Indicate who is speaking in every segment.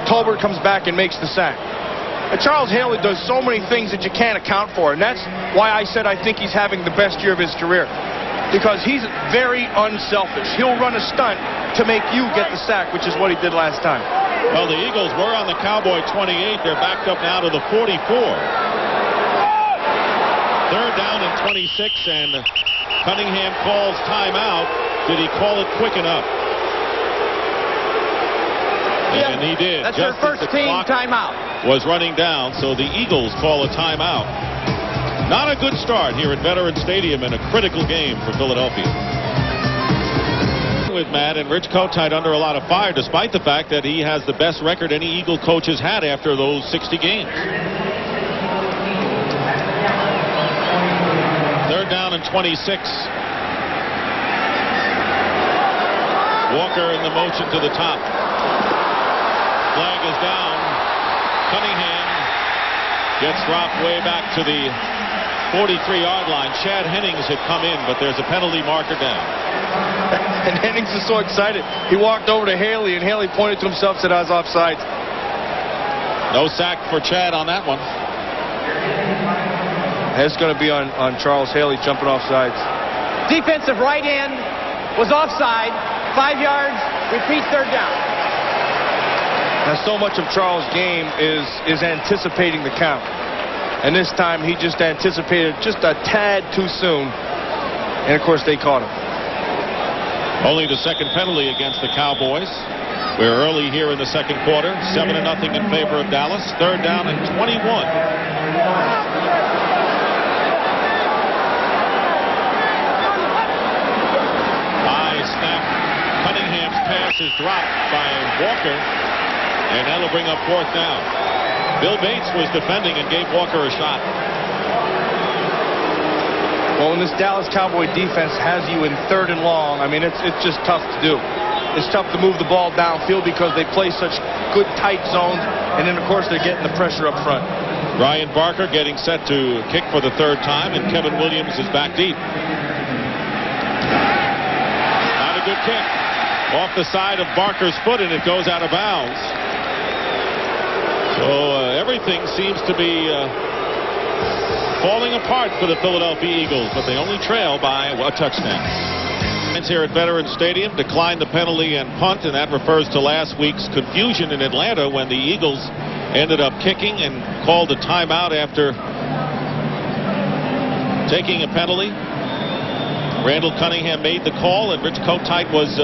Speaker 1: Tolbert comes back and makes the sack. And Charles Haley does so many things that you can't account for, and that's why I said I think he's having the best year of his career. Because he's very unselfish. He'll run a stunt to make you get the sack, which is what he did last time.
Speaker 2: Well, the Eagles were on the Cowboy 28. They're backed up now to the 44. Third down and 26, and Cunningham calls timeout. Did he call it quick enough?
Speaker 3: Yeah,
Speaker 2: and he did.
Speaker 3: That's your first team timeout.
Speaker 2: Was running down, so the Eagles call a timeout. Not a good start here at Veterans Stadium in a critical game for Philadelphia. With Matt, and Rich Kotite under a lot of fire, despite the fact that he has the best record any Eagle coach has had after those 60 games. Third down and 26. Walker in the motion to the top. Flag is down. Cunningham gets dropped way back to the 43-yard line. Chad Hennings had come in, but there's a penalty marker down.
Speaker 1: And Hennings is so excited. He walked over to Haley, and Haley pointed to himself and said, I was offside.
Speaker 2: No sack for Chad on that one.
Speaker 1: It's going to be on Charles Haley jumping off sides.
Speaker 3: Defensive right end was offside. 5 yards. Repeat third down.
Speaker 1: Now, so much of Charles' game is anticipating the count. And this time, he just anticipated just a tad too soon. And, of course, they caught him.
Speaker 2: Only the second penalty against the Cowboys. We're early here in the second quarter. 7-0 in favor of Dallas. Third down and 21. High snap. Cunningham's pass is dropped by Walker. And that'll bring up fourth down. Bill Bates was defending and gave Walker a shot.
Speaker 1: Well, when this Dallas Cowboy defense has you in third and long, I mean, it's just tough to do. It's tough to move the ball downfield because they play such good tight zones, and then, of course, they're getting the pressure up front.
Speaker 2: Ryan Barker getting set to kick for the third time, and Kevin Williams is back deep. Not a good kick. Off the side of Barker's foot, and it goes out of bounds. So everything seems to be falling apart for the Philadelphia Eagles, but they only trail by a touchdown. Here at Veterans Stadium declined the penalty and punt, and that refers to last week's confusion in Atlanta when the Eagles ended up kicking and called a timeout after taking a penalty. Randall Cunningham made the call, and Rich Kotite was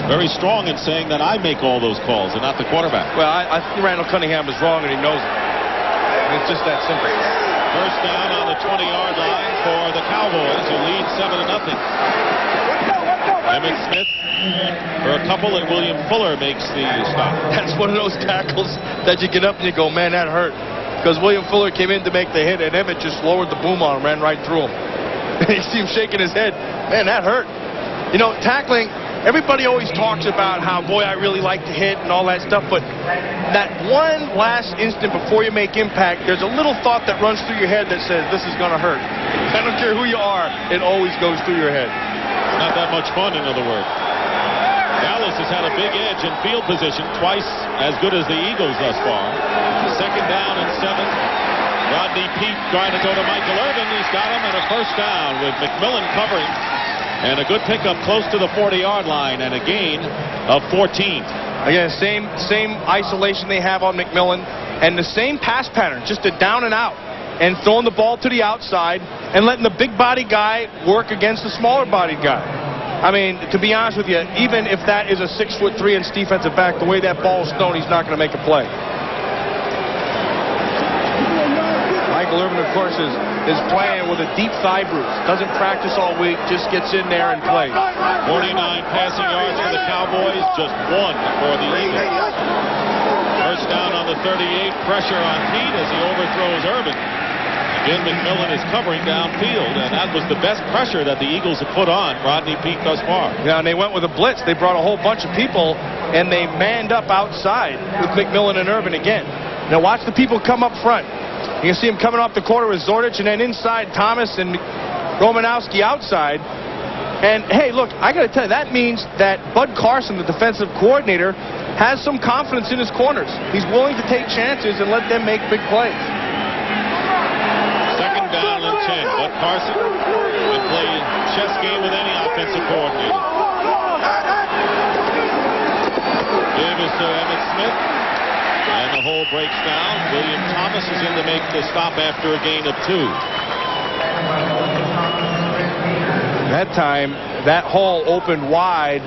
Speaker 2: very strong in saying that I make all those calls and not the quarterback.
Speaker 1: Well, I think Randall Cunningham is wrong, and he knows it. It's just that simple.
Speaker 2: First down on the 20-yard line for the Cowboys, who lead 7-0. Emmett Smith for a couple, and William Fuller makes the stop.
Speaker 1: That's one of those tackles that you get up and you go, man, that hurt. Because William Fuller came in to make the hit, and Emmett just lowered the boom on him, ran right through him. You see him shaking his head. Man, that hurt. You know, tackling, everybody always talks about how, boy, I really like to hit and all that stuff, but that one last instant before you make impact, there's a little thought that runs through your head that says, this is going to hurt. I don't care who you are, it always goes through your head.
Speaker 2: Not that much fun, in other words. Dallas has had a big edge in field position, twice as good as the Eagles thus far. Second down and 7. Rodney Peete trying to go to Michael Irvin. He's got him, and a first down with McMillan covering. And a good pickup close to the 40-yard line, and a gain of 14.
Speaker 1: Again, same isolation they have on McMillan, and the same pass pattern, just a down and out, and throwing the ball to the outside and letting the big body guy work against the smaller bodied guy. I mean, to be honest with you, even if that is a 6'3" defensive back, the way that ball is thrown, he's not going to make a play. Michael Irvin, of course, is playing with a deep thigh bruise. Doesn't practice all week, just gets in there and plays.
Speaker 2: 49 passing yards for the Cowboys, just 1 for the Eagles. First down on the 38, pressure on Peete as he overthrows Irvin. Again, McMillan is covering downfield, and that was the best pressure that the Eagles have put on Rodney Peete thus far.
Speaker 1: Yeah, and they went with a blitz. They brought a whole bunch of people, and they manned up outside with McMillan and Irvin again. Now watch the people come up front. You can see him coming off the corner with Zordich, and then inside Thomas and Romanowski outside. And, hey, look, I got to tell you, that means that Bud Carson, the defensive coordinator, has some confidence in his corners. He's willing to take chances and let them make big plays.
Speaker 2: Second down and 10. But Carson can play chess game with any offensive coordinator. Davis to Emmitt Smith. And the hole breaks down. William Thomas is in to make the stop after a gain of 2.
Speaker 1: That time, that hole opened wide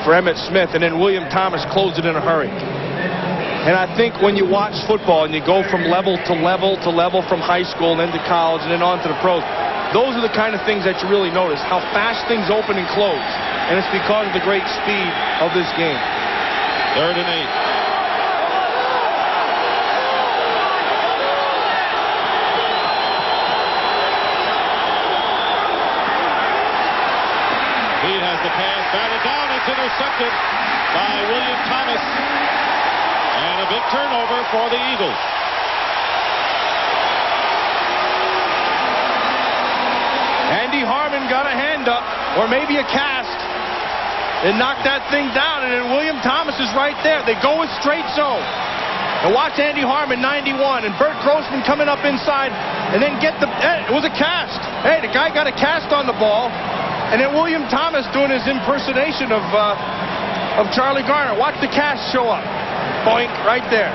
Speaker 1: for Emmitt Smith, and then William Thomas closed it in a hurry. And I think when you watch football and you go from level to level to level, from high school and then to college and then on to the pros, those are the kind of things that you really notice, how fast things open and close. And it's because of the great speed of this game.
Speaker 2: 3rd and 8. He has the pass batted down. It's intercepted by William Thomas. And a big turnover for the Eagles.
Speaker 1: Andy Harmon got a hand up, or maybe a cast, and knocked that thing down. And then William Thomas is right there. They go with straight zone. And watch Andy Harmon, 91, and Bert Grossman coming up inside, and then get the. It was a cast. Hey, the guy got a cast on the ball. And then William Thomas doing his impersonation of Charlie Garner. Watch the cast show up. Boink, right there.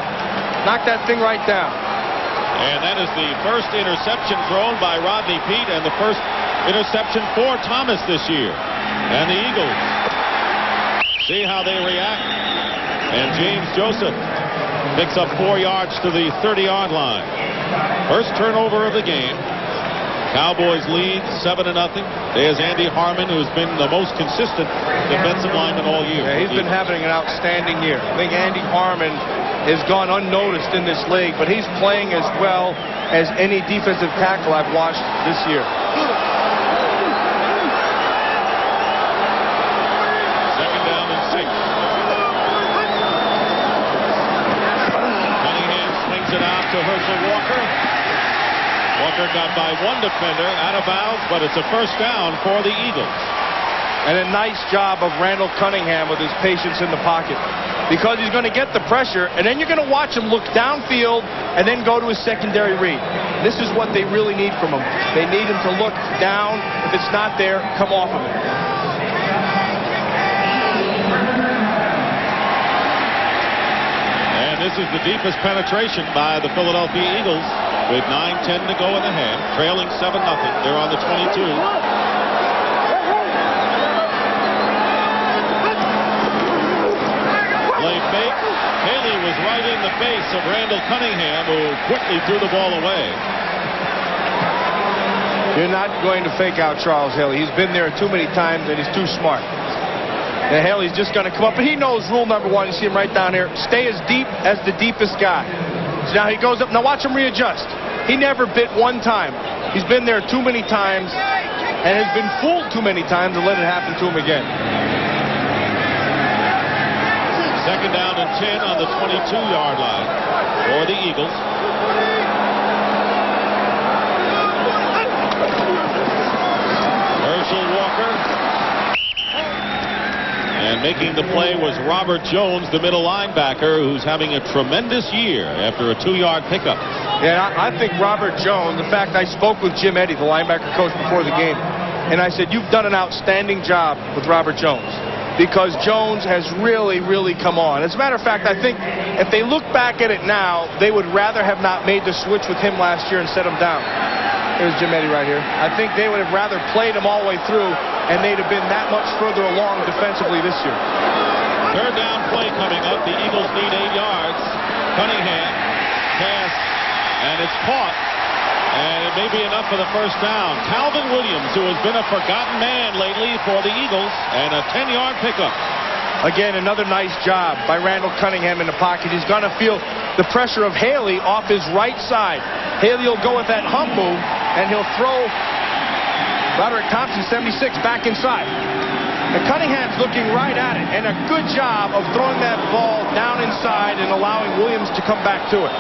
Speaker 1: Knock that thing right down.
Speaker 2: And that is the first interception thrown by Rodney Peete and the first interception for Thomas this year. And the Eagles see how they react. And James Joseph picks up 4 yards to the 30-yard line. First turnover of the game. Cowboys lead 7-0. There's Andy Harmon, who's been the most consistent defensive lineman all year.
Speaker 1: Yeah, he's been having an outstanding year. I think Andy Harmon has gone unnoticed in this league, but he's playing as well as any defensive tackle I've watched this year.
Speaker 2: Second down and 6. Cunningham swings it out to Herschel Walker. Walker got by one defender, out of bounds, but it's a first down for the Eagles.
Speaker 1: And a nice job of Randall Cunningham with his patience in the pocket, because he's going to get the pressure, and then you're going to watch him look downfield and then go to his secondary read. This is what they really need from him. They need him to look down. If it's not there, come off of it.
Speaker 2: And this is the deepest penetration by the Philadelphia Eagles. With 9:10 to go in the half, trailing 7-0. They're on the 22. Play fake. Haley was right in the face of Randall Cunningham, who quickly threw the ball away.
Speaker 1: You're not going to fake out Charles Haley. He's been there too many times, and he's too smart. And Haley's just going to come up, but he knows rule number 1. You see him right down here. Stay as deep as the deepest guy. So now he goes up. Now watch him readjust. He never bit one time. He's been there too many times and has been fooled too many times to let it happen to him again.
Speaker 2: Second down and 10 on the 22-yard line for the Eagles. Herschel Walker. And making the play was Robert Jones, the middle linebacker, who's having a tremendous year after a 2-yard pickup.
Speaker 1: Yeah, I think Robert Jones, in fact, I spoke with Jim Eddy, the linebacker coach, before the game, and I said, you've done an outstanding job with Robert Jones, because Jones has really, really come on. As a matter of fact, I think if they look back at it now, they would rather have not made the switch with him last year and set him down. Here's Jim Eddy right here. I think they would have rather played him all the way through, and they'd have been that much further along defensively this year.
Speaker 2: Third down play coming up. The Eagles need 8 yards. Cunningham, pass, and it's caught. And it may be enough for the first down. Calvin Williams, who has been a forgotten man lately for the Eagles, and a 10-yard pickup.
Speaker 1: Again, another nice job by Randall Cunningham in the pocket. He's going to feel the pressure of Haley off his right side. Haley will go with that hump move, and he'll throw Roderick Thompson, 76, back inside. And Cunningham's looking right at it, and a good job of throwing that ball down inside and allowing Williams to come back to it.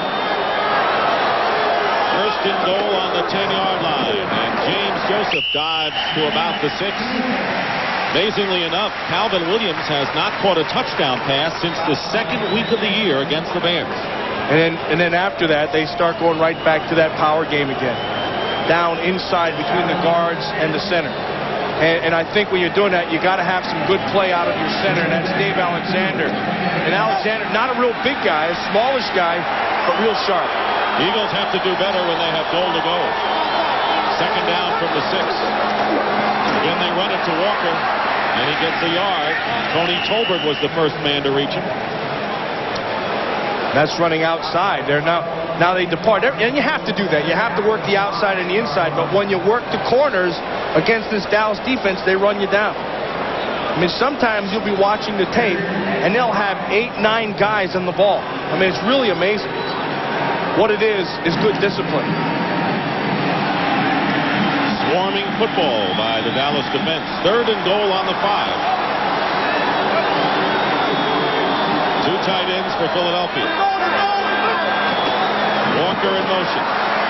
Speaker 2: First and goal on the 10-yard line, and James Joseph dives to about the 6. Amazingly enough, Calvin Williams has not caught a touchdown pass since the second week of the year against the Bears.
Speaker 1: And then after that, they start going right back to that power game again. Down inside between the guards and the center. And I think when you're doing that, you got to have some good play out of your center, and that's Dave Alexander. And Alexander, not a real big guy, a smallish guy, but real sharp.
Speaker 2: Eagles have to do better when they have goal to go. Second down from the 6. Again, they run it to Walker, and he gets a yard. Tony Tolbert was the first man to reach him.
Speaker 1: That's running outside. They're now they depart. And you have to do that. You have to work the outside and the inside. But when you work the corners against this Dallas defense, they run you down. I mean, sometimes you'll be watching the tape, and they'll have 8, 9 guys on the ball. I mean, it's really amazing. What it is good discipline.
Speaker 2: Swarming football by the Dallas defense. 3rd and goal on the 5. 2 tight ends for Philadelphia. Walker in motion.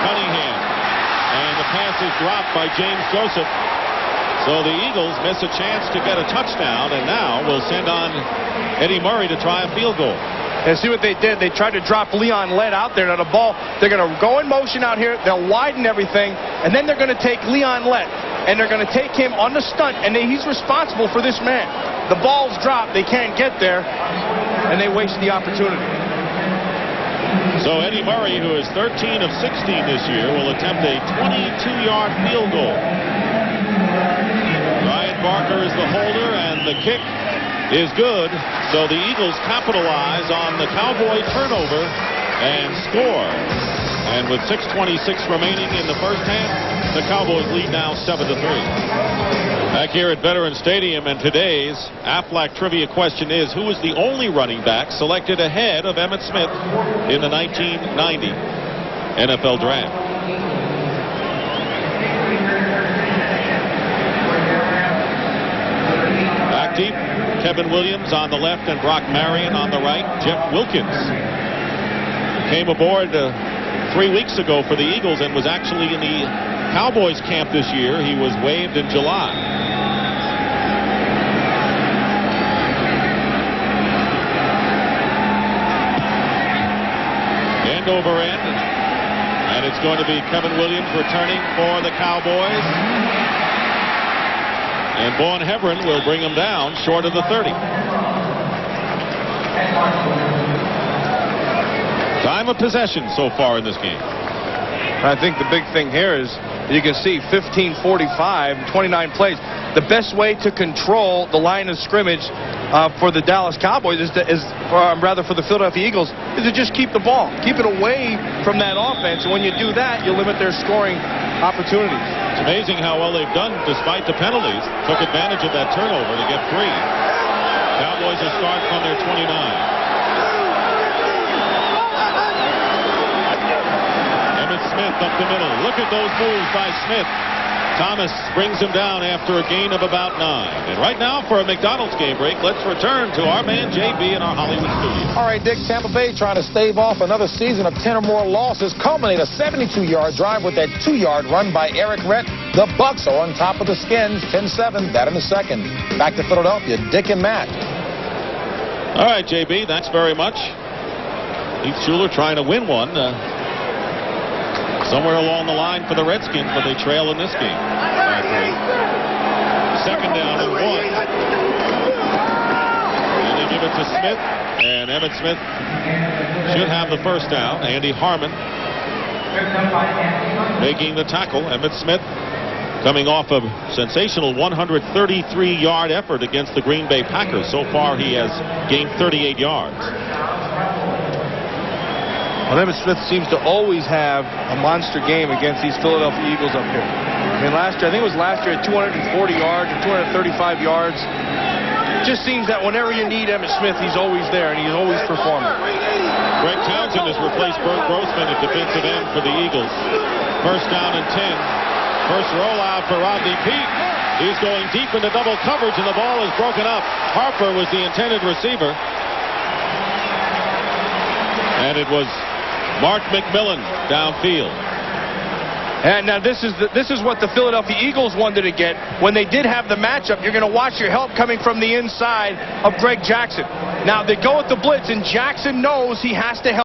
Speaker 2: Cunningham. And the pass is dropped by James Joseph. So the Eagles miss a chance to get a touchdown, and now will send on Eddie Murray to try a field goal.
Speaker 1: And see what they did. They tried to drop Leon Lett out there. Now the ball, they're going to go in motion out here. They'll widen everything, and then they're going to take Leon Lett, and they're going to take him on the stunt, and he's responsible for this man. The ball's dropped. They can't get there, and they waste the opportunity.
Speaker 2: So Eddie Murray, who is 13 of 16 this year, will attempt a 22-yard field goal. Ryan Barker is the holder, and the kick is good. So the Eagles capitalize on the Cowboy turnover and score. And with 6:26 remaining in the first half, the Cowboys lead now 7-3. Back here at Veterans Stadium, and today's Aflac trivia question is, who is the only running back selected ahead of Emmitt Smith in the 1990 NFL Draft? Back deep, Kevin Williams on the left and Brock Marion on the right. Jeff Wilkins came aboard 3 weeks ago for the Eagles and was actually in the Cowboys camp this year. He was waived in July. End over end. And it's going to be Kevin Williams returning for the Cowboys. And Vaughn Hebron will bring him down short of the 30. Time of possession so far in this game.
Speaker 1: I think the big thing here is you can see 15:45, 29 plays. The best way to control the line of scrimmage for the Dallas Cowboys for the Philadelphia Eagles is to just keep the ball, keep it away from that offense. And when you do that, you limit their scoring opportunities.
Speaker 2: It's amazing how well they've done despite the penalties. Took advantage of that turnover to get 3. Cowboys will start from their 29. Smith up the middle. Look at those moves by Smith. Thomas brings him down after a gain of about 9. And right now, for a McDonald's game break, let's return to our man JB in our Hollywood studio.
Speaker 4: All right, Dick, Tampa Bay trying to stave off another season of 10 or more losses, culminate a 72-yard drive with that 2-yard run by Eric Rett. The Bucks are on top of the Skins, 10-7. That in the second. Back to Philadelphia, Dick and Matt.
Speaker 2: All right, JB, thanks very much. Heath Schuler trying to win one. Somewhere along the line for the Redskins, but they trail in this game. Second down and 1. And they give it to Smith, and Emmitt Smith should have the first down. Andy Harmon making the tackle. Emmitt Smith coming off a sensational 133-yard effort against the Green Bay Packers. So far, he has gained 38 yards.
Speaker 1: Well, Emmitt Smith seems to always have a monster game against these Philadelphia Eagles up here. I mean, I think it was last year at 240 yards or 235 yards. It just seems that whenever you need Emmitt Smith, he's always there, and he's always performing.
Speaker 2: Greg Townsend has replaced Bert Grossman at defensive end for the Eagles. First down and 10. First rollout for Rodney Peete. He's going deep into double coverage, and the ball is broken up. Harper was the intended receiver. And it was Mark McMillan downfield.
Speaker 1: And now this is what the Philadelphia Eagles wanted to get. When they did have the matchup, you're going to watch your help coming from the inside of Greg Jackson. Now they go with the blitz, and Jackson knows he has to help.